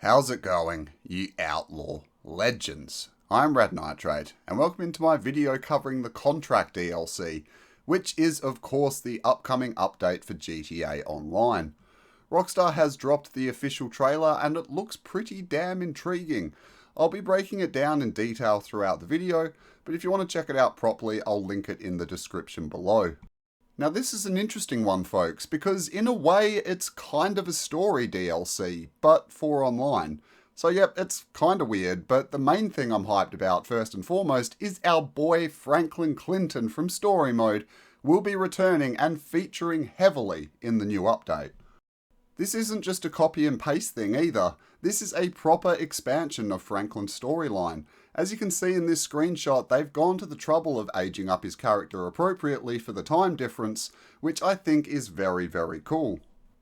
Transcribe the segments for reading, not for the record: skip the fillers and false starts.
How's it going, you outlaw legends? I'm Red Nitrate, and welcome into my video covering the Contract DLC, which is of course the upcoming update for GTA Online. Rockstar has dropped the official trailer and it looks pretty damn intriguing. I'll be breaking it down in detail throughout the video, but if you want to check it out properly, I'll link it in the description below. Now this is an interesting one, folks, because in a way it's kind of a story DLC, but for online. So yep, it's kind of weird, but the main thing I'm hyped about first and foremost is our boy Franklin Clinton from Story Mode will be returning and featuring heavily in the new update. This isn't just a copy and paste thing either. This is a proper expansion of Franklin's storyline. As you can see in this screenshot, they've gone to the trouble of aging up his character appropriately for the time difference, which I think is very, very cool.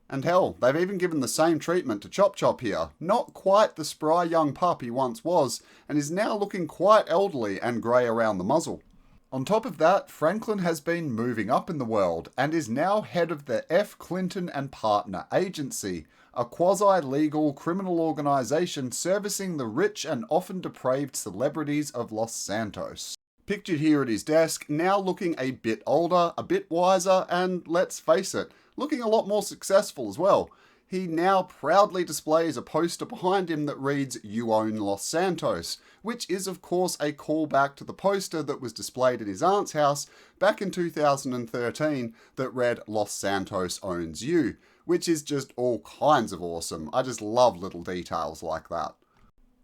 And hell, they've even given the same treatment to Chop Chop here. Not quite the spry young pup he once was, and is now looking quite elderly and grey around the muzzle. On top of that, Franklin has been moving up in the world and is now head of the F. Clinton and Partner Agency, a quasi-legal criminal organisation servicing the rich and often depraved celebrities of Los Santos. Pictured here at his desk, now looking a bit older, a bit wiser, and let's face it, looking a lot more successful as well. He now proudly displays a poster behind him that reads, "You own Los Santos," which is of course a callback to the poster that was displayed at his aunt's house back in 2013 that read, "Los Santos owns you," which is just all kinds of awesome. I just love little details like that.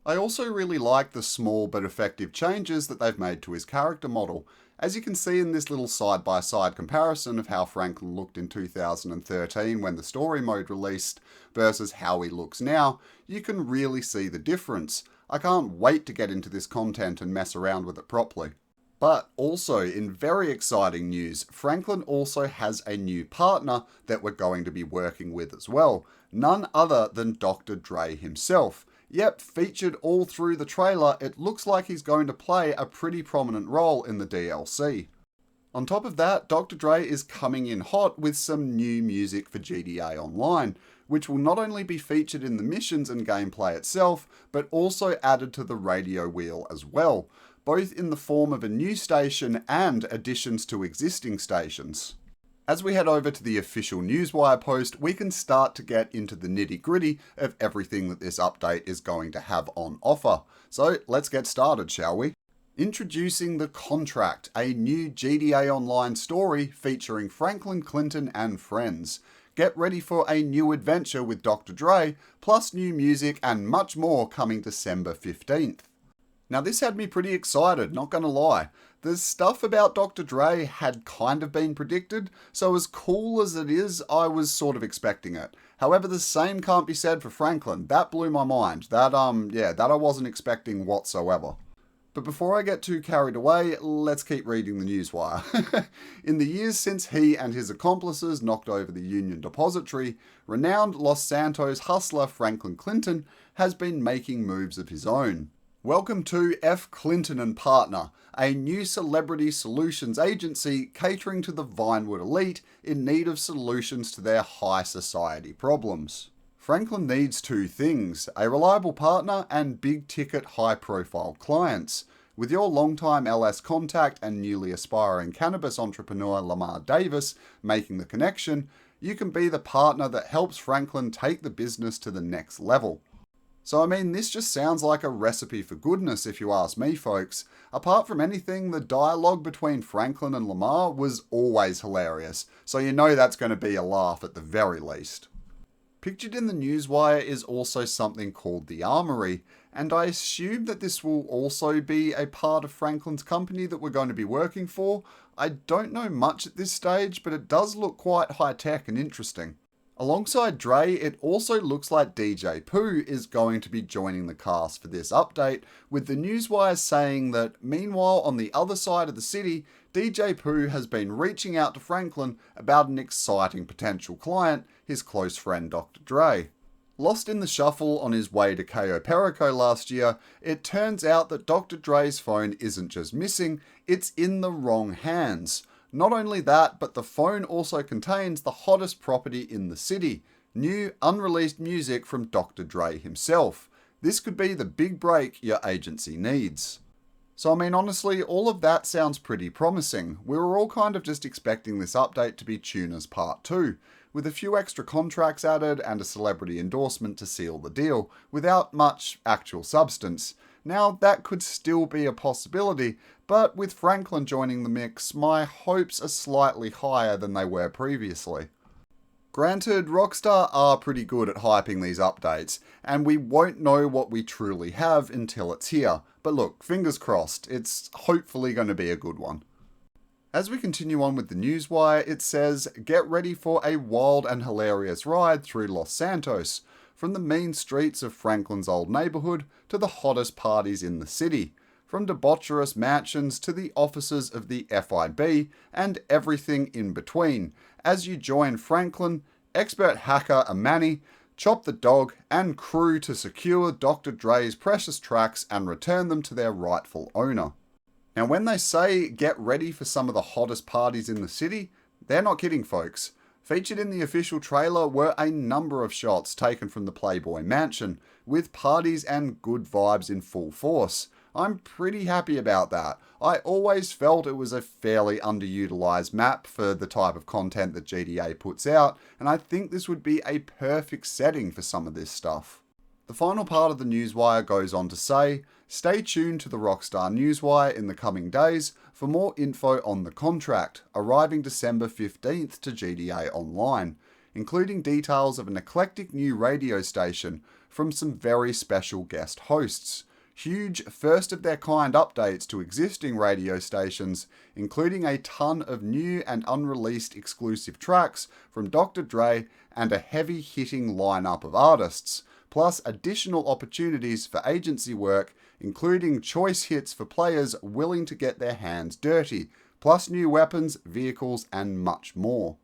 I also really like the small but effective changes that they've made to his character model. As you can see in this little side-by-side comparison of how Franklin looked in 2013 when the story mode released versus how he looks now, you can really see the difference. I can't wait to get into this content and mess around with it properly. But also, in very exciting news, Franklin also has a new partner that we're going to be working with as well. None other than Dr. Dre himself. Yep, featured all through the trailer, it looks like he's going to play a pretty prominent role in the DLC. On top of that, Dr. Dre is coming in hot with some new music for GTA Online, which will not only be featured in the missions and gameplay itself, but also added to the radio wheel as well, both in the form of a new station and additions to existing stations. As we head over to the official Newswire post, we can start to get into the nitty-gritty of everything that this update is going to have on offer. So let's get started, shall we? Introducing The Contract, a new GTA Online story featuring Franklin Clinton and friends. Get ready for a new adventure with Dr. Dre, plus new music and much more coming December 15th. Now this had me pretty excited, not gonna lie. The stuff about Dr. Dre had kind of been predicted, so as cool as it is, I was sort of expecting it. However, the same can't be said for Franklin. That blew my mind. That I wasn't expecting whatsoever. But before I get too carried away, let's keep reading the Newswire. In the years since he and his accomplices knocked over the Union Depository, renowned Los Santos hustler Franklin Clinton has been making moves of his own. Welcome to F. Clinton and Partner, a new celebrity solutions agency catering to the Vinewood elite in need of solutions to their high society problems. Franklin needs two things, a reliable partner and big-ticket, high-profile clients. With your longtime LS contact and newly aspiring cannabis entrepreneur Lamar Davis making the connection, you can be the partner that helps Franklin take the business to the next level. So I mean, this just sounds like a recipe for goodness if you ask me, folks. Apart from anything, the dialogue between Franklin and Lamar was always hilarious, so you know that's going to be a laugh at the very least. Pictured in the Newswire is also something called the Armory, and I assume that this will also be a part of Franklin's company that we're going to be working for. I don't know much at this stage, but it does look quite high-tech and interesting. Alongside Dre, it also looks like DJ Pooh is going to be joining the cast for this update, with the Newswire saying that, meanwhile on the other side of the city, DJ Pooh has been reaching out to Franklin about an exciting potential client, his close friend Dr. Dre. Lost in the shuffle on his way to Cayo Perico last year, it turns out that Dr. Dre's phone isn't just missing, it's in the wrong hands. Not only that, but the phone also contains the hottest property in the city. new unreleased music from Dr. Dre himself. This could be the big break your agency needs. So I mean, honestly, all of that sounds pretty promising. We were all kind of just expecting this update to be Tuna's Part 2, with a few extra contracts added and a celebrity endorsement to seal the deal, without much actual substance. Now, that could still be a possibility, but with Franklin joining the mix, my hopes are slightly higher than they were previously. Granted, Rockstar are pretty good at hyping these updates, and we won't know what we truly have until it's here. But look, fingers crossed, it's hopefully going to be a good one. As we continue on with the newswire, it says, get ready for a wild and hilarious ride through Los Santos, from the mean streets of Franklin's old neighborhood to the hottest parties in the city, from debaucherous mansions to the offices of the FIB and everything in between, as you join Franklin, expert hacker Amani, Chop the dog, and crew to secure Dr. Dre's precious tracks and return them to their rightful owner. Now, when they say get ready for some of the hottest parties in the city, they're not kidding, folks. Featured in the official trailer were a number of shots taken from the Playboy Mansion, with parties and good vibes in full force. I'm pretty happy about that. I always felt it was a fairly underutilized map for the type of content that GTA puts out, and I think this would be a perfect setting for some of this stuff. The final part of the newswire goes on to say, stay tuned to the Rockstar Newswire in the coming days for more info on the contract, arriving December 15th to GTA Online, including details of an eclectic new radio station from some very special guest hosts. Huge first-of-their-kind updates to existing radio stations, including a ton of new and unreleased exclusive tracks from Dr. Dre and a heavy-hitting lineup of artists, plus additional opportunities for agency work, including choice hits for players willing to get their hands dirty, plus new weapons, vehicles, and much more.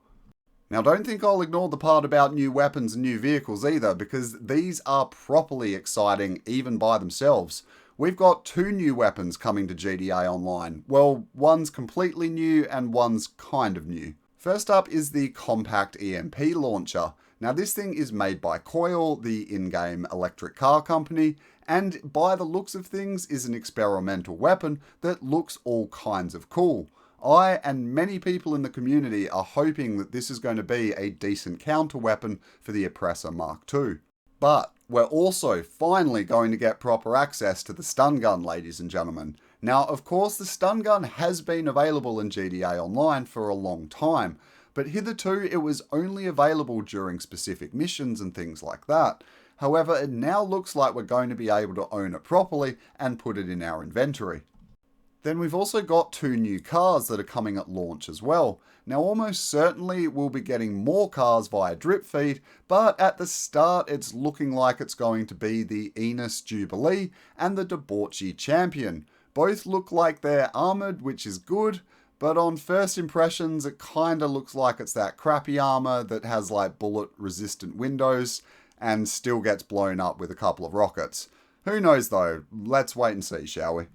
Now, don't think I'll ignore the part about new weapons and new vehicles either, because these are properly exciting even by themselves. We've got 2 new weapons coming to GTA Online. Well, one's completely new and one's kind of new. First up is the Compact EMP Launcher. Now, this thing is made by Coil, the in-game electric car company, and by the looks of things is an experimental weapon that looks all kinds of cool. I and many people in the community are hoping that this is going to be a decent counter weapon for the Oppressor Mark II. But we're also finally going to get proper access to the stun gun, ladies and gentlemen. Now, of course, the stun gun has been available in GTA Online for a long time, but hitherto it was only available during specific missions and things like that. However, it now looks like we're going to be able to own it properly and put it in our inventory. Then we've also got 2 new cars that are coming at launch as well. Now, almost certainly we'll be getting more cars via drip feed, but at the start it's looking like it's going to be the Enos Jubilee and the Debauchee Champion. Both look like they're armoured, which is good, but on first impressions it kinda looks like it's that crappy armour that has like bullet resistant windows and still gets blown up with a couple of rockets. Who knows though, let's wait and see, shall we?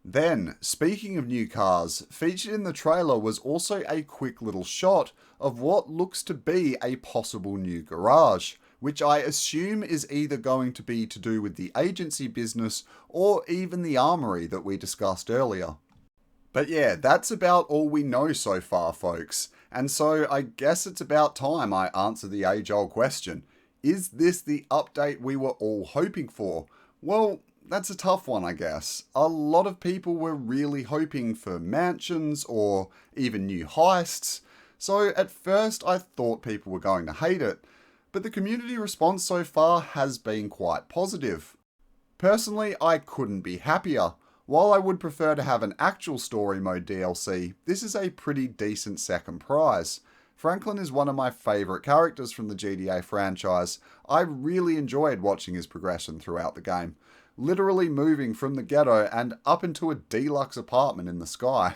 Then, speaking of new cars, featured in the trailer was also a quick little shot of what looks to be a possible new garage, which I assume is either going to be to do with the agency business or even the armory that we discussed earlier. But yeah, that's about all we know so far, folks, and so I guess it's about time I answer the age-old question. Is this the update we were all hoping for? Well, that's a tough one, I guess. A lot of people were really hoping for mansions or even new heists, so at first I thought people were going to hate it, but the community response so far has been quite positive. Personally, I couldn't be happier. While I would prefer to have an actual story mode DLC, this is a pretty decent second prize. Franklin is one of my favourite characters from the GTA franchise. I really enjoyed watching his progression throughout the game. Literally moving from the ghetto and up into a deluxe apartment in the sky.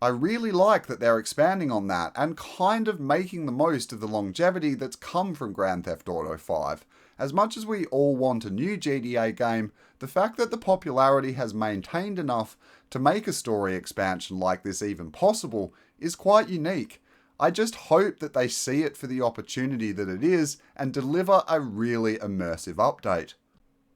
I really like that they're expanding on that and kind of making the most of the longevity that's come from Grand Theft Auto 5. As much as we all want a new GTA game, the fact that the popularity has maintained enough to make a story expansion like this even possible is quite unique. I just hope that they see it for the opportunity that it is and deliver a really immersive update.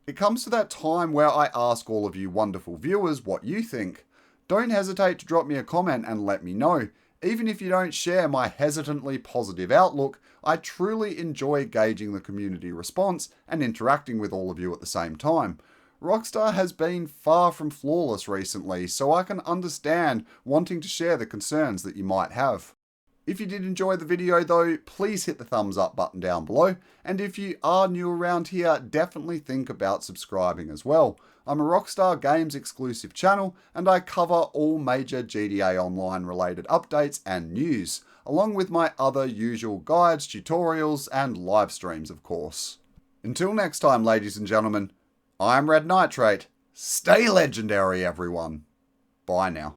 It comes to that time where I ask all of you wonderful viewers what you think. Don't hesitate to drop me a comment and let me know. Even if you don't share my hesitantly positive outlook, I truly enjoy gauging the community response and interacting with all of you at the same time. Rockstar has been far from flawless recently, so I can understand wanting to share the concerns that you might have. If you did enjoy the video though, please hit the thumbs up button down below, and if you are new around here, definitely think about subscribing as well. I'm a Rockstar Games exclusive channel, and I cover all major GTA Online related updates and news, along with my other usual guides, tutorials, and live streams of course. Until next time, ladies and gentlemen, I'm Red Nitrate. Stay legendary, everyone. Bye now.